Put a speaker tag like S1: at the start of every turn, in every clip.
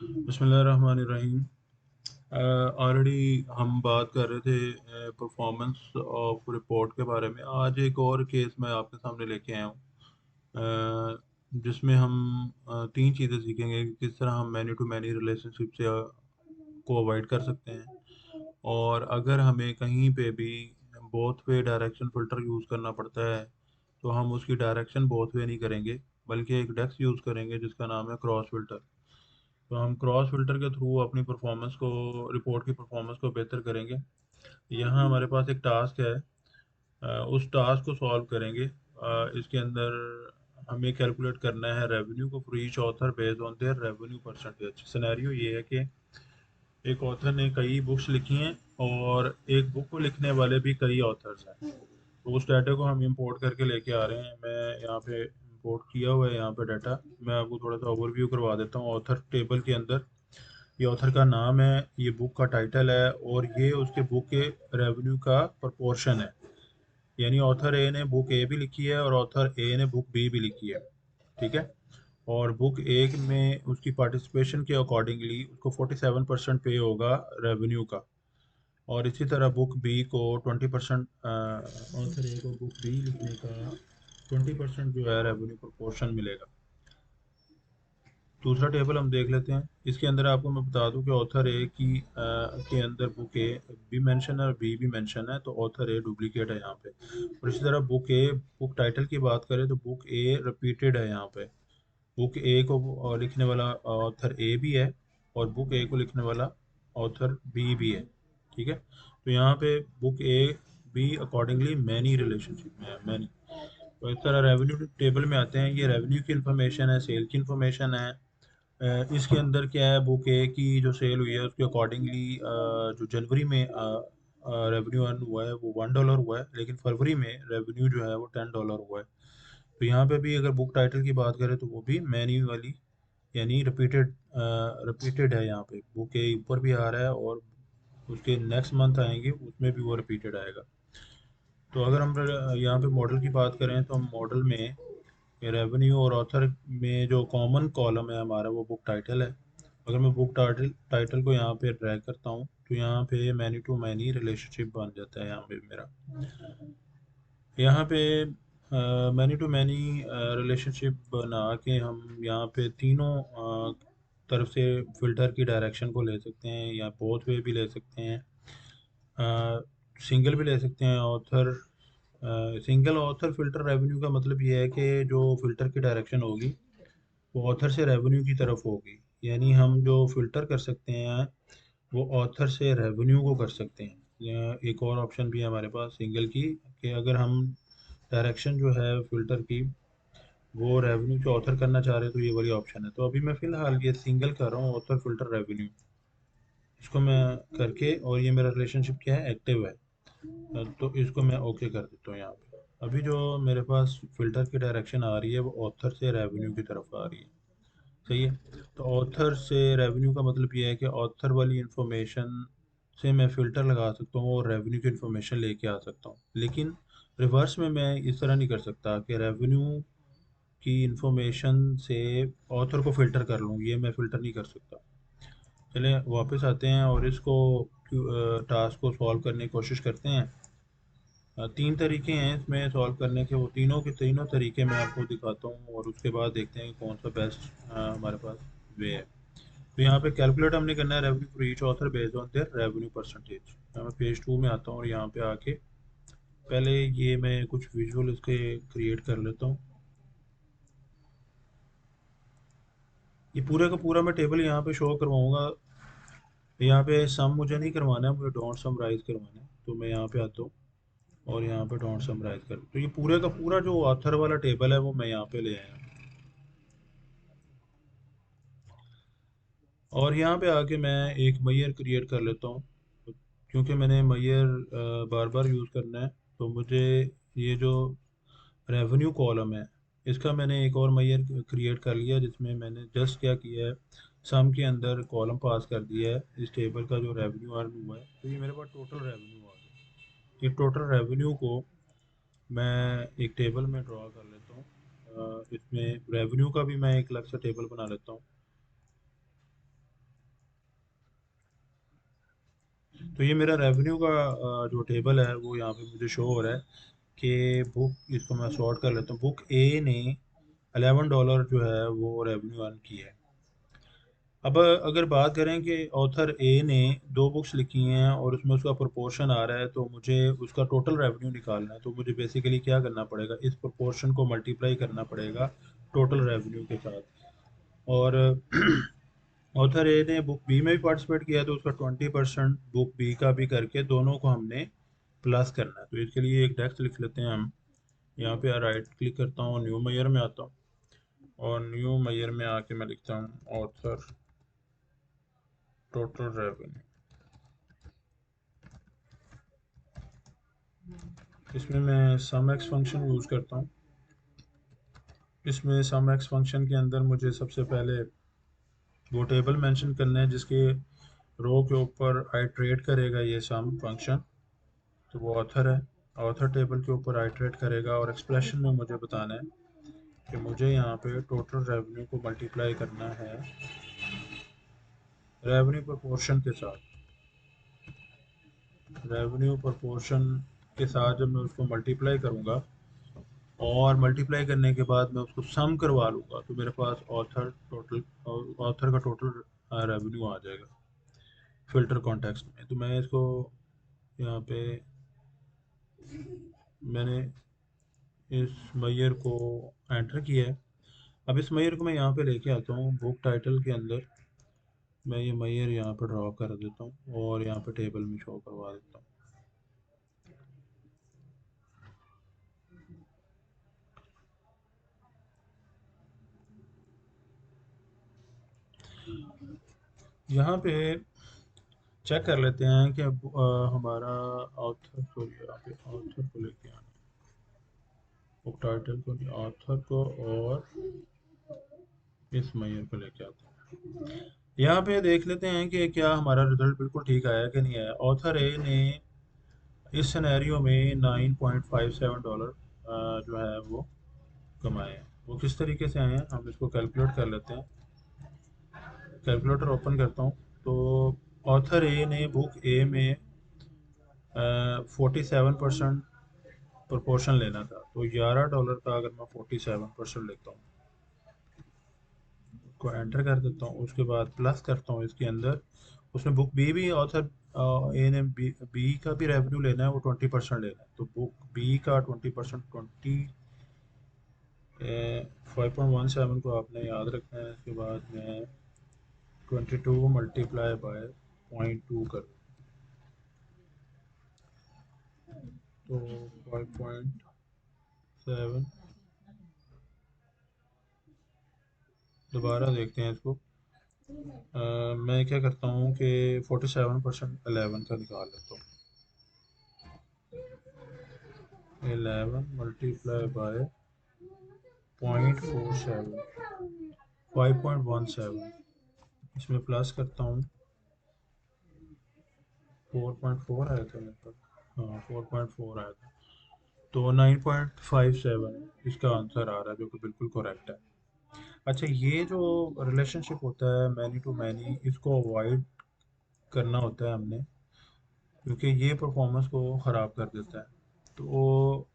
S1: बिस्मिल्लाहिर्रहमानिर्रहीम। ऑलरेडी हम बात कर रहे थे परफॉर्मेंस ऑफ रिपोर्ट के बारे में। आज एक और केस मैं आपके सामने लेके आया हूँ, जिसमें हम तीन चीज़ें सीखेंगे कि किस तरह हम मैनी टू मैनी रिलेशनशिप से को अवॉइड कर सकते हैं। और अगर हमें कहीं पे भी both way direction filter use करना पड़ता है तो हम उसकी डायरेक्शन बोथ वे नहीं करेंगे, बल्कि एक डेक्स यूज़ करेंगे जिसका नाम है क्रॉस फिल्टर। तो हम क्रॉस फिल्टर के थ्रू अपनी परफॉर्मेंस को, रिपोर्ट की परफॉर्मेंस को बेहतर करेंगे। यहाँ हमारे पास एक टास्क है, उस टास्क को सॉल्व करेंगे। इसके अंदर हमें कैलकुलेट करना है रेवेन्यू को for each author based on their revenue percentage. Scenario ये है कि एक ऑथर ने कई बुक्स लिखी हैं और एक बुक को लिखने वाले भी कई ऑथर्स हैं। तो उस डाटा को हम इंपोर्ट करके लेके आ रहे हैं। मैं यहाँ पे इंपोर्ट किया हुआ है यहाँ पे डाटा। मैं आपको थोड़ा सा ओवरव्यू करवा देता हूँ। ऑथर टेबल के अंदर ये ऑथर का नाम है, ये बुक का टाइटल है और ये उसके बुक के रेवेन्यू का प्रोपोर्शन है। यानी ऑथर ए ने बुक ए भी लिखी है और ऑथर ए ने बुक बी भी लिखी है। ठीक है। और बुक ए में उसकी पार्टिसिपेशन के अकॉर्डिंगली उसको 47% पे होगा रेवेन्यू का। और इसी तरह बुक बी को 20%, ऑथर ए को बुक बी लिखने का 20% जो है रेवेन्यू प्रोपोर्शन मिलेगा। दूसरा टेबल हम देख लेते हैं। इसके अंदर आपको मैं बता दूं कि ऑथर ए के अंदर बुक ए भी मेंशन है और बी भी मेंशन है, तो ऑथर ए डुप्लीकेट है यहाँ पे। और इसी तरह बुक टाइटल की बात करें तो बुक ए रिपीटेड है यहाँ पे। बुक ए को लिखने वाला ऑथर ए भी है और बुक ए को लिखने वाला ऑथर बी भी है। ठीक है। तो यहाँ पे book A B accordingly many relationship में है, मैनी। तो इस तरह रेवेन्यू टेबल में आते हैं। ये रेवेन्यू की इन्फॉर्मेशन है, सेल की इन्फॉर्मेशन है। इसके अंदर क्या है, बुक ए की जो सेल हुई है उसके अकॉर्डिंगली जो जनवरी में रेवेन्यू अर्न हुआ है वो $1 हुआ है, लेकिन फरवरी में रेवेन्यू जो है वो $10 हुआ है। तो यहाँ पे भी अगर बुक टाइटल की बात करें तो वो भी मैन्यू वाली, यानी रिपीटेड है। यहाँ पे बुक ए ऊपर भी आ रहा है और उसके नेक्स्ट मंथ आएंगे उसमें भी वो रिपीटेड आएगा। तो अगर हम यहाँ पे मॉडल की बात करें तो हम मॉडल में रेवेन्यू और ऑथर में जो कॉमन कॉलम है हमारा वो बुक टाइटल है। अगर मैं बुक टाइटल को यहाँ पे ड्रैग करता हूँ तो यहाँ पे मैनी टू मैनी रिलेशनशिप बन जाता है यहाँ पे मेरा। यहाँ पे मैनी टू मैनी रिलेशनशिप बना के हम यहाँ पे तीनों तरफ से फिल्टर की डायरेक्शन को ले सकते हैं, या बोथ वे भी ले सकते हैं, सिंगल भी ले सकते हैं। Author single author filter revenue का मतलब ये है कि जो फिल्टर की डायरेक्शन होगी वो ऑथर से रेवेन्यू की तरफ होगी। यानी हम जो फिल्टर कर सकते हैं वो ऑथर से रेवेन्यू को कर सकते हैं। या एक और ऑप्शन भी है हमारे पास सिंगल की, कि अगर हम डायरेक्शन जो है फिल्टर की वो रेवेन्यू से ऑथर करना चाह रहे हैं तो ये वाली ऑप्शन है। तो अभी मैं फिलहाल ये सिंगल कर रहा हूँ, ऑथर फिल्टर रेवेन्यू। इसको मैं करके, और ये मेरा रिलेशनशिप क्या है, एक्टिव है। तो इसको मैं ओके कर देता हूँ यहाँ पे। अभी जो मेरे पास फिल्टर की डायरेक्शन आ रही है वो ऑथर से रेवेन्यू की तरफ आ रही है। सही है। तो ऑथर से रेवेन्यू का मतलब ये है कि ऑथर वाली इंफॉर्मेशन से मैं फ़िल्टर लगा सकता हूँ और रेवेन्यू की इंफॉर्मेशन लेके आ सकता हूँ। लेकिन रिवर्स में मैं इस तरह नहीं कर सकता कि रेवेन्यू की इंफॉर्मेशन से ऑथर को फ़िल्टर कर लूँ, ये मैं फ़िल्टर नहीं कर सकता। चलें वापस आते हैं और इसको टास्क को सॉल्व करने की कोशिश करते हैं। तीन तरीके हैं इसमें सॉल्व करने के, वो तीनों के तीनों तरीके मैं आपको दिखाता हूँ और उसके बाद देखते हैं कि कौन सा बेस्ट हमारे पास वे है। तो यहाँ पे कैलकुलेट हमने करना है revenue for each author based on their revenue percentage. मैं पेज 2 में आता हूँ और यहाँ पे आके पहले ये मैं कुछ विजुअल इसके क्रिएट कर लेता हूँ। ये पूरे का पूरा मैं टेबल यहाँ पे शो करवाऊंगा। यहाँ पे सम मुझे नहीं करवाना है, मुझे डोंट समराइज करवाना है। तो मैं यहाँ पे आता हूँ और यहाँ पे डोंट समराइज कर, तो ये पूरे का पूरा जो ऑथर वाला टेबल है वो मैं यहाँ पे ले आया हूँ। और यहाँ पे आके मैं एक मैयर क्रिएट कर लेता हूँ, क्योंकि मैंने मैयर बार बार यूज़ करना है। तो मुझे ये जो रेवेन्यू कॉलम है इसका मैंने एक और मैयर क्रिएट कर लिया, जिसमें मैंने जस्ट क्या किया है, सम के अंदर कॉलम पास कर दिया है इस टेबल का जो रेवेन्यू अर्न हुआ है। तो ये मेरे पास टोटल रेवेन्यू आ गया। ये टोटल रेवेन्यू को मैं एक टेबल में ड्रॉ कर लेता हूँ। इसमें रेवेन्यू का भी मैं एक अलग सा टेबल बना लेता हूँ। तो ये मेरा रेवेन्यू का जो टेबल है वो यहाँ पे मुझे शो हो रहा है कि बुक, इसको मैं सॉर्ट कर लेता हूँ, बुक ए ने $11 जो है वो रेवेन्यू अर्न किया है। अब अगर बात करें कि ऑथर ए ने दो बुक्स लिखी हैं और उसमें उसका प्रोपोर्शन आ रहा है, तो मुझे उसका टोटल रेवेन्यू निकालना है, तो मुझे बेसिकली क्या करना पड़ेगा, इस प्रोपोर्शन को मल्टीप्लाई करना पड़ेगा टोटल रेवेन्यू के साथ। और ऑथर ए ने बुक बी में भी पार्टिसिपेट किया है, तो उसका 20% बुक बी का भी करके दोनों को हमने प्लस करना है। तो इसके लिए एक टेक्स्ट लिख लेते हैं हम। यहाँ पे राइट क्लिक करता हूँ, न्यू मेयर में आता हूँ, और न्यू मेयर में आके मैं लिखता हूँ ऑथर टोटल रेवेन्यू। इसमें मैं सम एक्स फंक्शन यूज़ करता हूँ। इसमें सम एक्स फंक्शन के अंदर मुझे सबसे पहले वो टेबल मेंशन करना है जिसके रो के ऊपर आइट्रेट करेगा ये सम फंक्शन, तो वो ऑथर है। ऑथर टेबल के ऊपर आइट्रेट करेगा और एक्सप्रेशन में मुझे बताना है कि मुझे यहाँ पे टोटल रेवेन्यू को मल्टीप्लाई करना है रेवेन्यू प्रोपोर्शन के साथ। रेवेन्यू प्रोपोर्शन के साथ जब मैं उसको मल्टीप्लाई करूँगा और मल्टीप्लाई करने के बाद मैं उसको सम करवा लूँगा, तो मेरे पास ऑथर का टोटल रेवेन्यू आ जाएगा फिल्टर कॉन्टेक्स्ट में। तो मैं इसको यहाँ पे मैंने इस मैयर को एंटर किया है। अब इस मैयर को मैं यहाँ पे लेके आता हूँ बुक टाइटल के अंदर। मैं ये मैयर यहाँ पे ड्रॉ कर देता हूँ और यहाँ पे टेबल में शो करवा देता हूँ। यहाँ पे चेक कर लेते हैं कि हमारा ऑथर को, यहाँ पे ऑथर को लेके आना, बुक टाइटल को नहीं, ऑथर को, और इस मैयर को लेके आते हैं। यहाँ पे देख लेते हैं कि क्या हमारा रिजल्ट बिल्कुल ठीक आया कि नहीं आया। ऑथर ए ने इस सिनेरियो में $9.57 जो है वो कमाए हैं। वो किस तरीके से आए हैं हम इसको कैलकुलेट कर लेते हैं। कैलकुलेटर ओपन करता हूँ, तो ऑथर ए ने बुक ए में 47% प्रोपोर्शन लेना था, तो $11 का अगर मैं 47% लेता हूँ, को एंटर कर देता हूँ, उसके बाद प्लस करता हूँ इसके अंदर। उसमें बुक बी भी ऑथर ए ने बी का भी रेवेन्यू लेना है, वो 20% लेना है, तो बुक बी का 20%, 5.17 को आपने याद रखना है। इसके बाद मैं 22 मल्टीप्लाई बाय 0.2 कर, तो 5.7। दोबारा देखते हैं इसको। मैं क्या करता हूँ कि 47% 11 का निकाल लेता हूँ। 11 मल्टीप्लाई बाय 0.47, 5.17। इसमें प्लस करता हूँ, 4.4 आया था मेरे पास, हाँ 4.4 आया था, तो 9.57 इसका आंसर आ रहा है, जो कि बिल्कुल करेक्ट है। अच्छा, ये जो रिलेशनशिप होता है मैनी टू मैनी, इसको अवॉइड करना होता है हमने, क्योंकि ये परफॉर्मेंस को ख़राब कर देता है। तो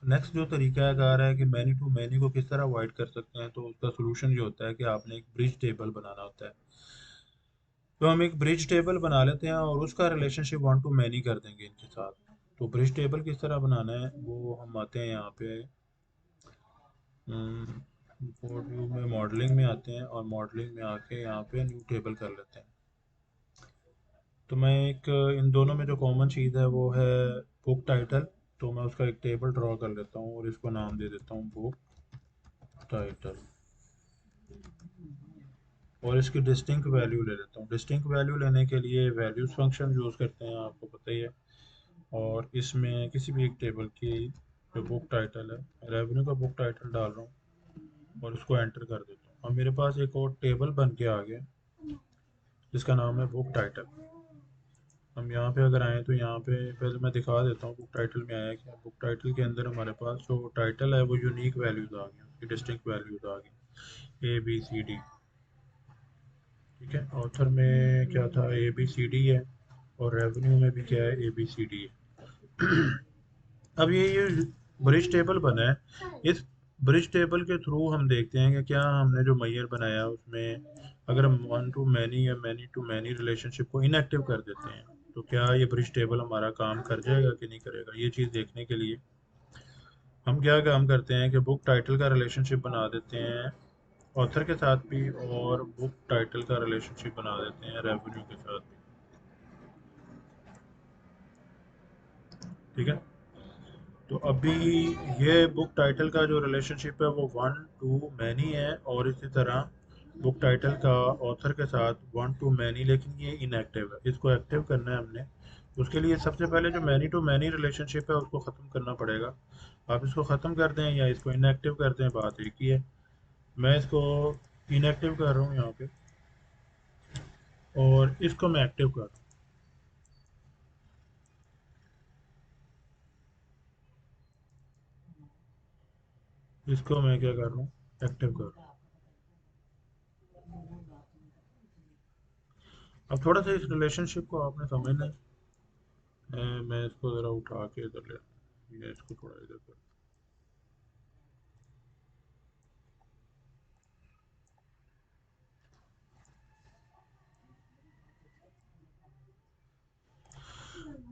S1: नेक्स्ट जो तरीक़ाकार है कि मैनी टू मैनी को किस तरह अवॉइड कर सकते हैं, तो उसका सोल्यूशन ये होता है कि आपने एक ब्रिज टेबल बनाना होता है। तो हम एक ब्रिज टेबल बना लेते हैं और उसका रिलेशनशिप वन टू मैनी कर देंगे इनके साथ। तो ब्रिज टेबल किस तरह बनाना है वो हम आते हैं यहाँ पे बोर्ड व्यू में, मॉडलिंग में आते हैं, और मॉडलिंग में आके यहाँ पे न्यू टेबल कर लेते हैं। तो मैं एक इन दोनों में जो कॉमन चीज़ है वो है बुक टाइटल, तो मैं उसका एक टेबल ड्रॉ कर लेता हूँ और इसको नाम दे देता हूँ बुक टाइटल, और इसकी डिस्टिंक्ट वैल्यू ले लेता हूँ। डिस्टिंक्ट वैल्यू लेने के लिए वैल्यूज़ फंक्शन यूज़ करते हैं, आपको पता ही है। और इसमें किसी भी एक टेबल की जो बुक टाइटल है, रेवेन्यू का बुक टाइटल डाल रहा हूँ और उसको एंटर कर देता हूँ। अब मेरे पास एक और टेबल बन के आ गया जिसका नाम है बुक टाइटल। हम यहाँ पे अगर आए तो यहाँ पे पहले मैं दिखा देता हूँ बुक टाइटल में आया क्या। बुक टाइटल के अंदर हमारे पास जो टाइटल है वो यूनिक वैल्यूज़ आ गई, उसकी डिस्टिंक्ट वैल्यूज़ आ गई ABCD। ठीक है, ऑथर में क्या था, ABCD है, और रेवेन्यू में भी क्या है, ABCD है। अब ये ब्रिज टेबल बना है, इस ब्रिज टेबल के थ्रू हम देखते हैं कि क्या हमने जो मैयर बनाया उसमें अगर हम वन टू मैनी या मैनी टू मैनी रिलेशनशिप को इनएक्टिव कर देते हैं तो क्या ये ब्रिज टेबल हमारा काम कर जाएगा कि नहीं करेगा। ये चीज़ देखने के लिए हम क्या काम करते हैं कि बुक टाइटल का रिलेशनशिप बना देते हैं ऑथर के साथ भी, और बुक टाइटल का रिलेशनशिप बना देते हैं रेवेन्यू के साथ भी। ठीक है, तो अभी ये बुक टाइटल का जो रिलेशनशिप है वो वन टू मैनी है, और इसी तरह बुक टाइटल का ऑथर के साथ वन टू मैनी, लेकिन ये इनएक्टिव है, इसको एक्टिव करना है हमने। उसके लिए सबसे पहले जो मैनी टू मैनी रिलेशनशिप है उसको ख़त्म करना पड़ेगा। आप इसको ख़त्म कर दें या इसको इनएक्टिव कर दें, बात एक ही है। मैं इसको इनएक्टिव कर रहा हूँ यहाँ पे, और इसको मैं एक्टिव कर रहा हूँ, इसको मैं क्या कर रहा हूँ, एक्टिव कर रहा हूँ। अब थोड़ा सा इस रिलेशनशिप को आपने समझना है। मैं इसको ज़रा उठा के इधर ले, ये इसको थोड़ा इधर कर।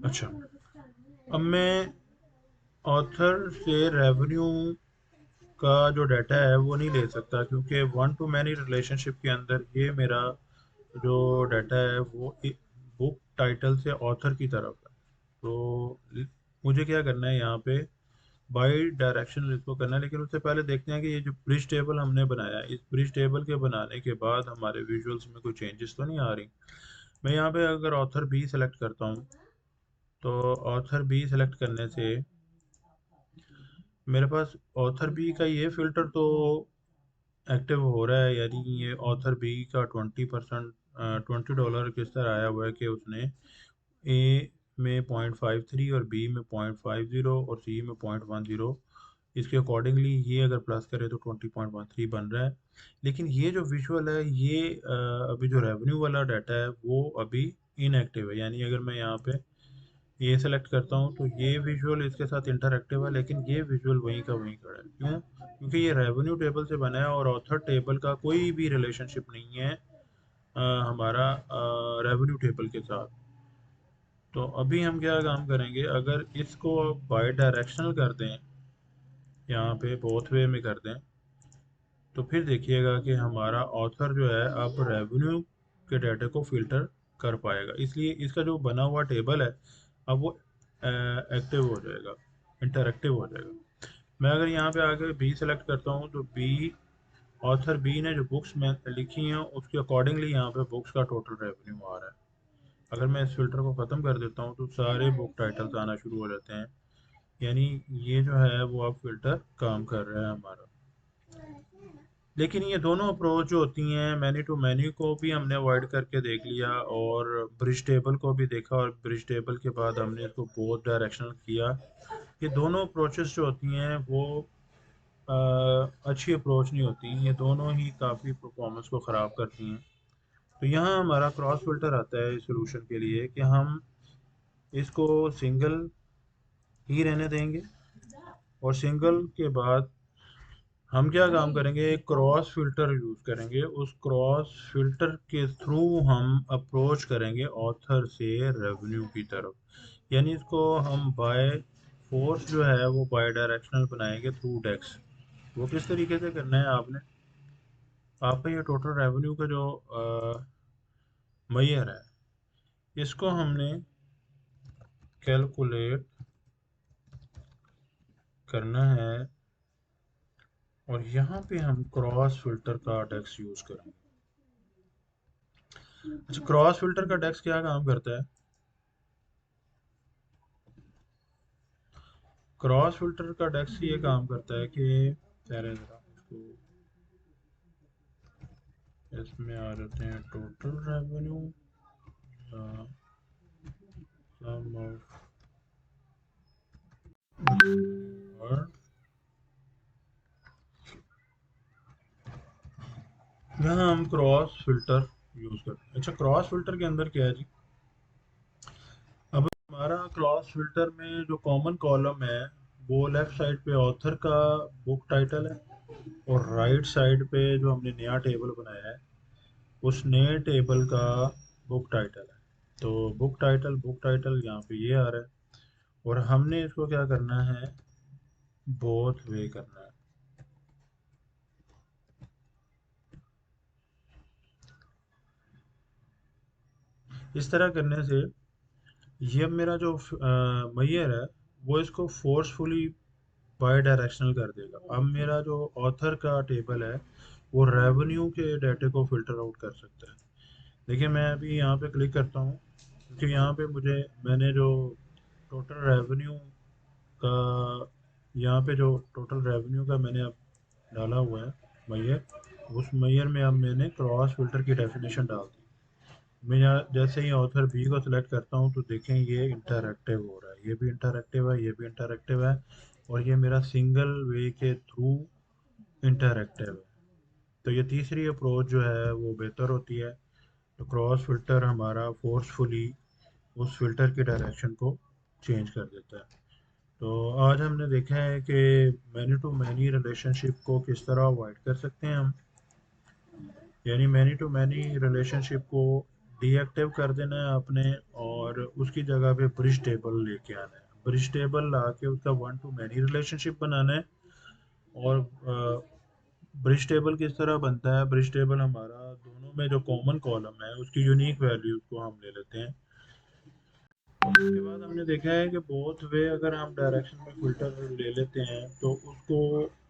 S1: अच्छा, अब मैं ऑथर से रेवेन्यू का जो डाटा है वो नहीं ले सकता, क्योंकि वन टू मैनी रिलेशनशिप के अंदर ये मेरा जो डाटा है वो बुक टाइटल से ऑथर की तरफ है। तो मुझे क्या करना है यहाँ पे, बाई डायरेक्शन इसको करना है। लेकिन उससे पहले देखते हैं कि ये जो ब्रिज टेबल हमने बनाया है, इस ब्रिज टेबल के बनाने के बाद हमारे विजुअल्स में कोई चेंजेस तो नहीं आ रही। मैं यहाँ पे अगर ऑथर बी सेलेक्ट करता हूँ, तो ऑथर बी सेलेक्ट करने से मेरे पास ऑथर बी का ये फ़िल्टर तो एक्टिव हो रहा है, यानी ये ऑथर बी का 20% $20 किस तरह आया हुआ है कि उसने ए में 0.53 और बी में 0.50 और सी में 0.10, इसके अकॉर्डिंगली ये अगर प्लस करे तो 20.13 बन रहा है। लेकिन ये जो विजुअल है ये अभी जो रेवेन्यू वाला डाटा है वो अभी इनएक्टिव है। यानी अगर मैं यहाँ पे ये सेलेक्ट करता हूँ तो ये विजुअल इसके साथ इंटरएक्टिव है, लेकिन ये विजुअल वहीं का वहीं खड़ा है। क्यों? क्योंकि ये रेवेन्यू टेबल से बना है और ऑथर टेबल का कोई भी रिलेशनशिप नहीं है हमारा रेवेन्यू टेबल के साथ। तो अभी हम क्या काम करेंगे, अगर इसको बाई डायरेक्शनल कर दें, यहाँ पे बोथ वे में कर दें, तो फिर देखिएगा कि हमारा ऑथर जो है अब रेवेन्यू के डाटा को फिल्टर कर पाएगा। इसलिए इसका जो बना हुआ टेबल है अब वो एक्टिव हो जाएगा, इंटरएक्टिव हो जाएगा। मैं अगर यहाँ पे आके बी सेलेक्ट करता हूँ तो बी, ऑथर बी ने जो बुक्स में लिखी हैं उसके अकॉर्डिंगली यहाँ पे बुक्स का टोटल रेवेन्यू आ रहा है। अगर मैं इस फिल्टर को ख़त्म कर देता हूँ तो सारे बुक टाइटल्स आना शुरू हो जाते हैं। यानी ये जो है वो अब फिल्टर काम कर रहा है हमारा। लेकिन ये दोनों अप्रोच जो होती हैं, मैनी टू मैनी को भी हमने अवॉइड करके देख लिया और ब्रिज टेबल को भी देखा, और ब्रिज टेबल के बाद हमने इसको बोथ डायरेक्शनल किया। ये दोनों अप्रोचेस जो होती हैं वो अच्छी अप्रोच नहीं होती, ये दोनों ही काफ़ी परफॉर्मेंस को ख़राब करती हैं। तो यहाँ हमारा क्रॉस फिल्टर आता है इस सोल्यूशन के लिए कि हम इसको सिंगल ही रहने देंगे, और सिंगल के बाद हम क्या काम करेंगे, एक क्रॉस फिल्टर यूज़ करेंगे। उस क्रॉस फिल्टर के थ्रू हम अप्रोच करेंगे ऑथर से रेवेन्यू की तरफ। यानी इसको हम बाय फोर्स जो है वो बाय डायरेक्शनल बनाएंगे थ्रू डेक्स। वो किस तरीके से करना है, आपने आपका ये टोटल रेवेन्यू का जो मैयर है इसको हमने कैलकुलेट करना है, और यहाँ पे हम क्रॉस फिल्टर का डेक्स यूज़ करेंगे। अच्छा, क्रॉस फिल्टर का डेक्स क्या काम करता है? क्रॉस फिल्टर का डेक्स ये काम करता है कि पहले जरा इसको, इसमें आ जाते हैं टोटल रेवेन्यू, सम ऑफ, और यहाँ हम क्रॉस फिल्टर यूज़ करते हैं। अच्छा, क्रॉस फिल्टर के अंदर क्या है जी, हमारा क्रॉस फिल्टर में जो कॉमन कॉलम है वो लेफ्ट साइड पे ऑथर का बुक टाइटल है, और राइट साइड पे जो हमने नया टेबल बनाया है उस नए टेबल का बुक टाइटल है। तो बुक टाइटल यहाँ पे ये आ रहा है, और हमने इसको क्या करना है, बोथ वे करना है। इस तरह करने से ये अब मेरा जो मैयर है वो इसको फोर्सफुली बाई डायरेक्शनल कर देगा। अब मेरा जो ऑथर का टेबल है वो रेवेन्यू के डाटे को फिल्टर आउट कर सकता है। देखिए मैं अभी यहाँ पे क्लिक करता हूँ, क्योंकि यहाँ पे मुझे, मैंने जो टोटल रेवेन्यू का, यहाँ पे जो टोटल रेवेन्यू का मैंने अब डाला हुआ है मैयर, उस मैयर में अब मैंने क्रॉस फिल्टर की डेफिनेशन डाल दी। मैं यहाँ जैसे ही ऑथर बी को सिलेक्ट करता हूँ तो देखें ये इंटरैक्टिव हो रहा है, ये भी इंटरैक्टिव है, ये भी इंटरैक्टिव है, और ये मेरा सिंगल वे के थ्रू इंटरैक्टिव है। तो ये तीसरी अप्रोच जो है वो बेहतर होती है। तो क्रॉस फिल्टर हमारा फोर्सफुली उस फिल्टर की डायरेक्शन को चेंज कर देता है। तो आज हमने देखा है कि मैनी टू मैनी रिलेशनशिप को किस तरह अवॉइड कर सकते हैं हम, यानी मैनी टू मैनी रिलेशनशिप को डीएक्टिव कर देना है आपने, और उसकी जगह पे ब्रिज टेबल लेके आना है। ब्रिज टेबल ला के उसका वन टू मैनी रिलेशनशिप बनाना है। और ब्रिज टेबल किस तरह बनता है, ब्रिज टेबल हमारा दोनों में जो कॉमन कॉलम है उसकी यूनिक वैल्यूज को हम ले लेते हैं। उसके बाद हमने देखा है कि बोथ वे अगर हम डायरेक्शन में फिल्टर ले लेते हैं तो उसको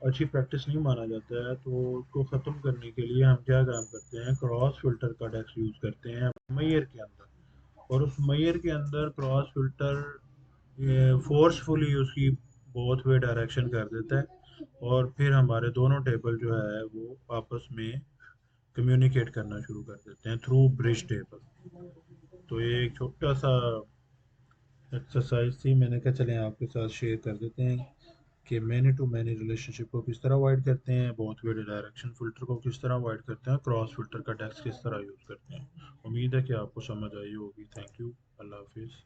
S1: अच्छी प्रैक्टिस नहीं माना जाता है। तो उसको ख़त्म करने के लिए हम क्या काम करते हैं, क्रॉस फिल्टर का डेक्स यूज़ करते हैं मैयर के अंदर। और उस मैयर के अंदर क्रॉस फिल्टर फोर्सफुली उसकी बोथ वे डायरेक्शन कर देता है, और फिर हमारे दोनों टेबल जो है वो आपस में कम्युनिकेट करना शुरू कर देते हैं थ्रू ब्रिज टेबल। तो ये एक छोटा सा एक्सरसाइज थी, मैंने कहा चलें आपके साथ शेयर कर देते हैं कि मैनी टू मैनी रिलेशनशिप को किस तरह अवॉइड करते हैं, बहुत बड़े डायरेक्शन फिल्टर को किस तरह अवॉइड करते हैं, क्रॉस फिल्टर का डेक्स किस तरह यूज़ करते हैं। उम्मीद है कि आपको समझ आई होगी। Thank you. अल्लाह हाफिज़।